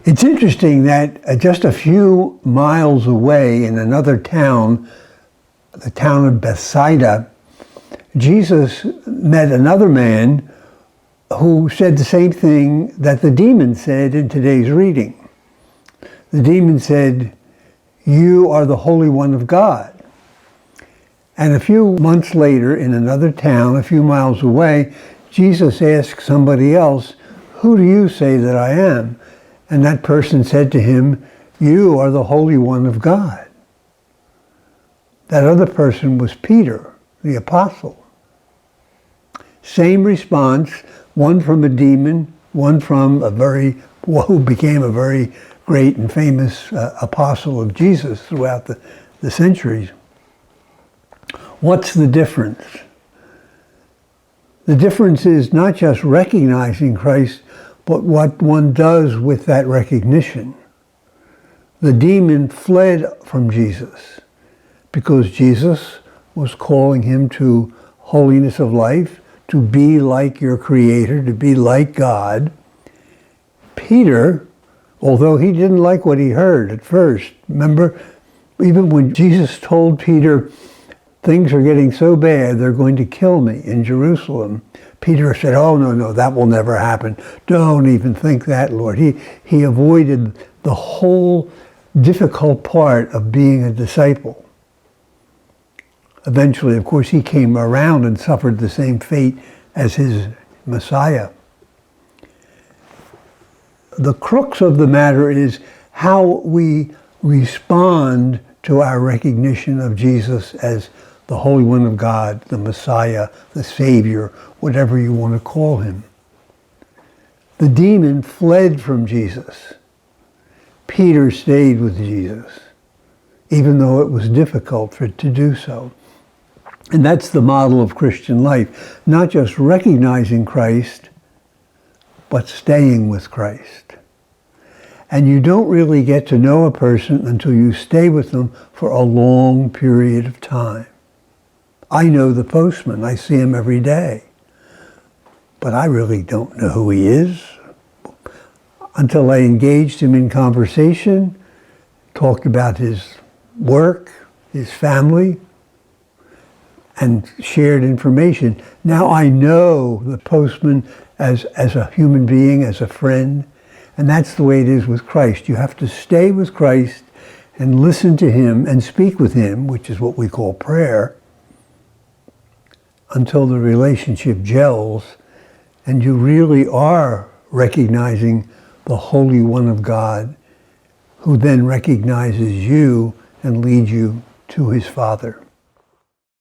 It's interesting that just a few miles away in another town, the town of Bethsaida, Jesus met another man who said the same thing that the demon said in today's reading. The demon said, "You are the Holy One of God." And a few months later, in another town, a few miles away, Jesus asked somebody else, "Who do you say that I am?" And that person said to him, "You are the Holy One of God." That other person was Peter, the apostle. Same response, one from a demon, one from who became a very great and famous apostle of Jesus throughout the centuries. What's the difference? The difference is not just recognizing Christ, but what one does with that recognition. The demon fled from Jesus because Jesus was calling him to holiness of life, to be like your Creator, to be like God. Peter, although he didn't like what he heard at first, remember, even when Jesus told Peter, "Things are getting so bad, they're going to kill me in Jerusalem," Peter said, "Oh, no, that will never happen. Don't even think that, Lord." He avoided the whole difficult part of being a disciple. Eventually, of course, he came around and suffered the same fate as his Messiah. The crux of the matter is how we respond to our recognition of Jesus as the Holy One of God, the Messiah, the Savior, whatever you want to call him. The demon fled from Jesus. Peter stayed with Jesus, even though it was difficult for it to do so. And that's the model of Christian life, not just recognizing Christ, but staying with Christ. And you don't really get to know a person until you stay with them for a long period of time. I know the postman. I see him every day. But I really don't know who he is until I engaged him in conversation, talked about his work, his family, and shared information. Now I know the postman as a human being, as a friend. And that's the way it is with Christ. You have to stay with Christ and listen to him and speak with him, which is what we call prayer, until the relationship gels and you really are recognizing the Holy One of God, who then recognizes you and leads you to his Father.